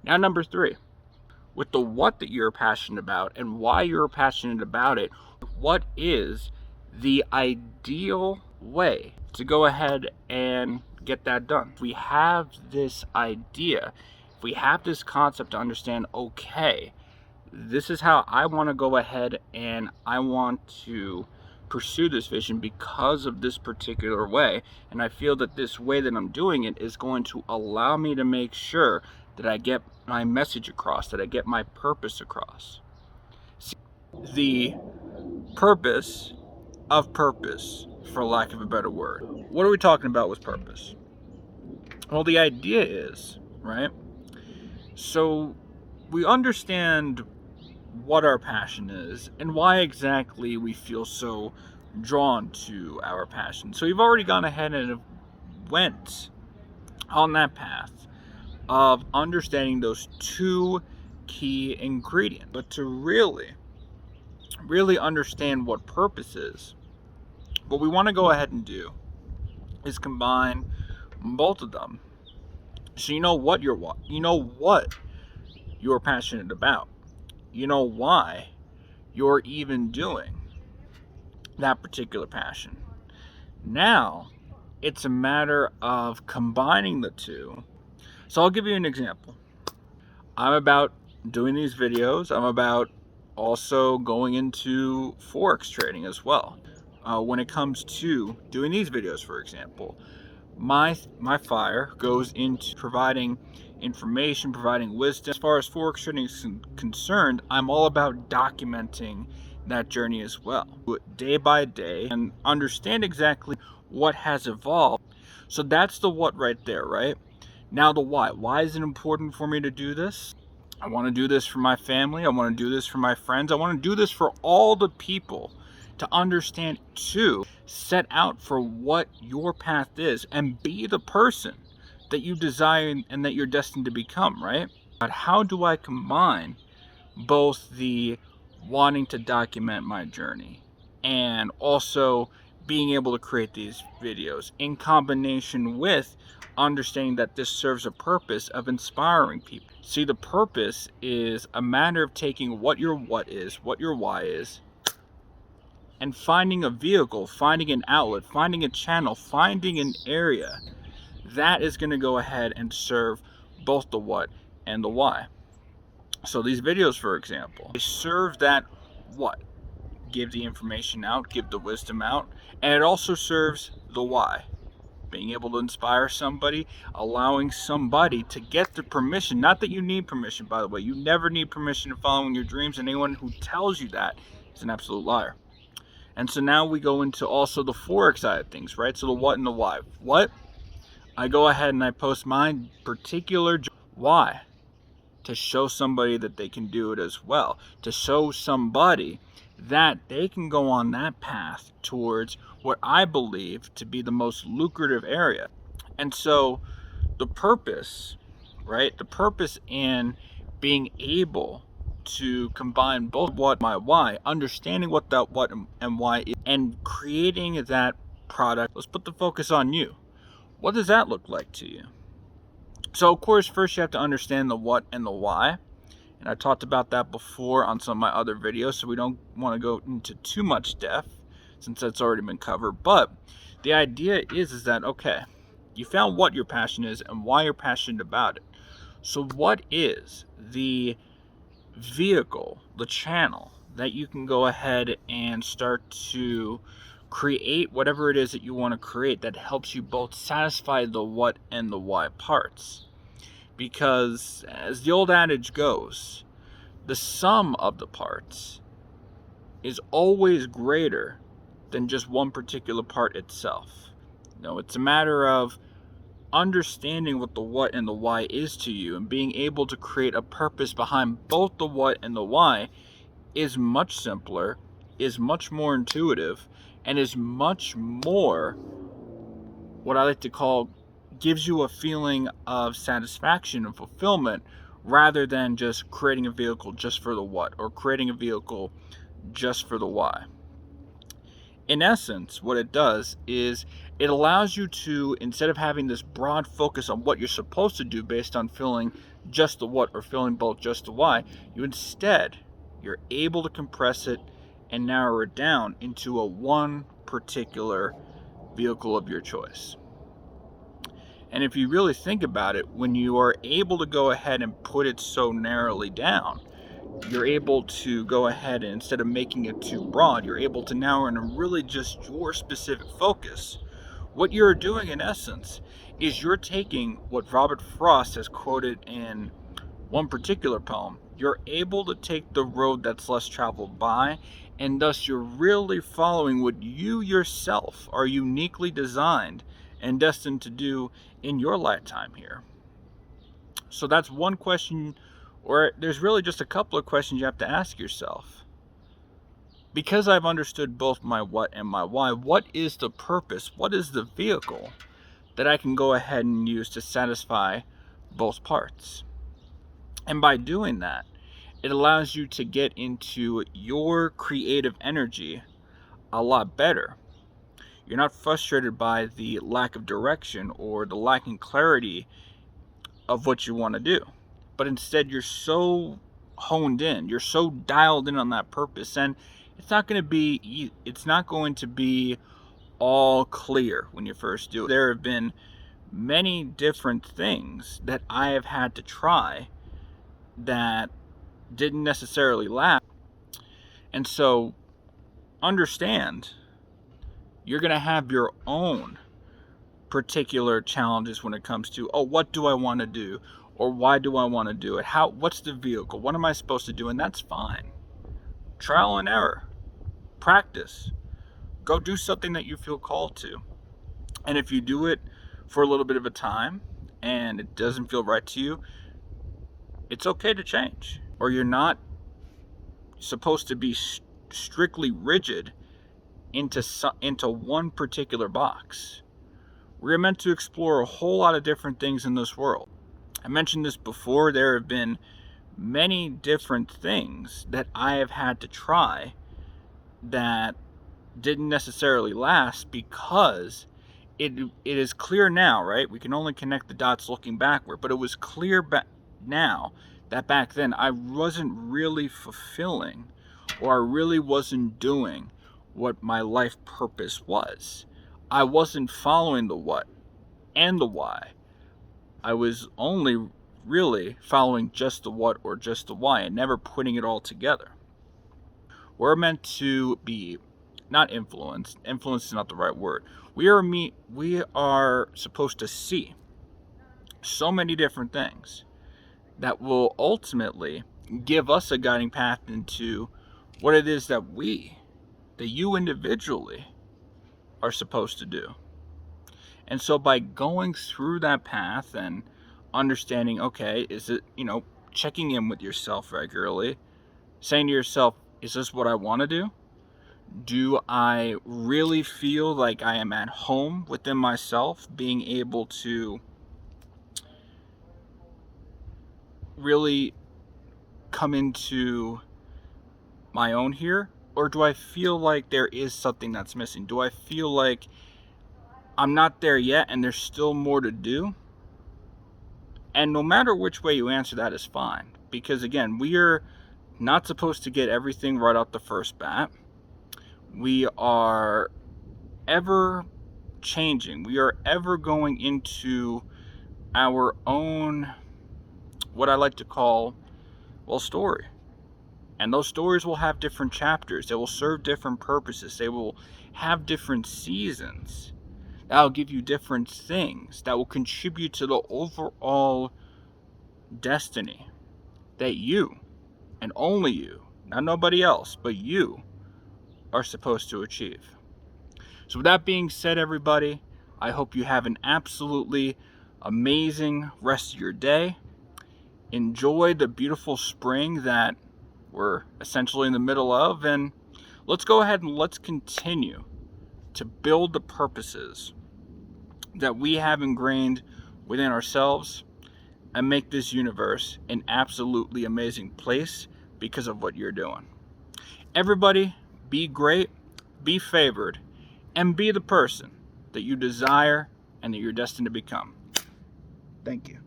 Now, number three, with the what that you're passionate about and why you're passionate about it, what is the ideal way to go ahead and get that done? If we have this idea, if we have this concept to understand, okay, this is how I want to go ahead and I want to pursue this vision because of this particular way, and I feel that this way that I'm doing it is going to allow me to make sure that I get my message across, that I get my purpose across. See, the purpose of purpose, for lack of a better word. What are we talking about with purpose? Well, the idea is, right? So we understand what our passion is and why exactly we feel so drawn to our passion. So you've already gone ahead and went on that path of understanding those two key ingredients. But to really understand what purpose is, what we want to go ahead and do is combine both of them. So you know what you're passionate about. You know why you're even doing that particular passion. Now, it's a matter of combining the two. So I'll give you an example. I'm about doing these videos. I'm about also going into Forex trading as well. When it comes to doing these videos, for example, my fire goes into providing information, providing wisdom. As far as Forex trading is concerned, I'm all about documenting that journey as well, day by day, and understand exactly what has evolved. So that's the what right there, right? Now the why. Why is it important for me to do this? I want to do this for my family. I want to do this for my friends. I want to do this for all the people to understand, to set out for what your path is and be the person that you desire and that you're destined to become, right? But how do I combine both the wanting to document my journey and also being able to create these videos in combination with understanding that this serves a purpose of inspiring people? See, the purpose is a matter of taking what your what is, what your why is, and finding a vehicle, finding an outlet, finding a channel, finding an area that is going to go ahead and serve both the what and the why. So these videos, for example, they serve that what, give the information out, give the wisdom out, and it also serves the why, being able to inspire somebody, allowing somebody to get the permission. Not that you need permission, by the way. You never need permission to follow your dreams, and anyone who tells you that is an absolute liar. And so now we go into also the Forex side of things, right? So the what and the why. What? I go ahead and I post my particular why, to show somebody that they can do it as well, to show somebody that they can go on that path towards what I believe to be the most lucrative area. And so the purpose, right? The purpose in being able to combine both what my why, understanding what that what and why is, and creating that product. Let's put the focus on you. What does that look like to you? So of course, first you have to understand the what and the why, and I talked about that before on some of my other videos, so we don't want to go into too much depth since that's already been covered. But the idea is that, okay, you found what your passion is and why you're passionate about it. So what is the vehicle, the channel that you can go ahead and start to create whatever it is that you want to create that helps you both satisfy the what and the why parts? Because as the old adage goes, the sum of the parts is always greater than just one particular part itself. No, it's a matter of understanding what the what and the why is to you, and being able to create a purpose behind both the what and the why is much simpler, is much more intuitive, and is much more what I like to call gives you a feeling of satisfaction and fulfillment, rather than just creating a vehicle just for the what or creating a vehicle just for the why. In essence, what it does is it allows you to, instead of having this broad focus on what you're supposed to do based on feeling just the what or filling both just the why. You're able to compress it and narrow it down into a one particular vehicle of your choice. And if you really think about it, when you are able to go ahead and put it so narrowly down, you're able to go ahead and, instead of making it too broad, you're able to narrow in on really just your specific focus. What you're doing in essence is you're taking what Robert Frost has quoted in one particular poem. You're able to take the road that's less traveled by, and thus you're really following what you yourself are uniquely designed and destined to do in your lifetime here. So that's one question, or there's really just a couple of questions you have to ask yourself. Because I've understood both my what and my why, what is the purpose? What is the vehicle that I can go ahead and use to satisfy both parts? And by doing that, it allows you to get into your creative energy a lot better. You're not frustrated by the lack of direction or the lacking clarity of what you want to do, but instead you're so honed in, you're so dialed in on that purpose, and it's not going to be all clear when you first do it. There have been many different things that I have had to try that didn't necessarily last. And so understand, you're going to have your own particular challenges when it comes to, oh, what do I want to do? Or why do I want to do it? What's the vehicle? What am I supposed to do? And that's fine. Trial and error. Practice. Go do something that you feel called to. And if you do it for a little bit of a time and it doesn't feel right to you, it's okay to change. Or you're not supposed to be strictly rigid into one particular box. We're meant to explore a whole lot of different things in this world. I mentioned this before, there have been many different things that I have had to try that didn't necessarily last, because it is clear now, right? We can only connect the dots looking backward, but it was clear now that back then I wasn't really fulfilling, or I really wasn't doing what my life purpose was. I wasn't following the what and the why. I was only really following just the what or just the why, and never putting it all together. We're meant to be not influenced. Influence is not the right word. We are supposed to see so many different things that will ultimately give us a guiding path into what it is that you individually are supposed to do. And so by going through that path and understanding, okay, is it, checking in with yourself regularly, saying to yourself, is this what I want to do? Do I really feel like I am at home within myself, being able to really come into my own here? Or do I feel like there is something that's missing? Do I feel like I'm not there yet and there's still more to do? And no matter which way you answer, that is fine. Because again, we are not supposed to get everything right off the first bat. We are ever changing. We are ever going into our own, what I like to call, story. And those stories will have different chapters. They will serve different purposes. They will have different seasons. That will give you different things that will contribute to the overall destiny that you, and only you, not nobody else, but you, are supposed to achieve. So with that being said, everybody, I hope you have an absolutely amazing rest of your day. Enjoy the beautiful spring that we're essentially in the middle of, and let's go ahead and let's continue to build the purposes that we have ingrained within ourselves and make this universe an absolutely amazing place because of what you're doing. Everybody, be great, be favored, and be the person that you desire and that you're destined to become. Thank you.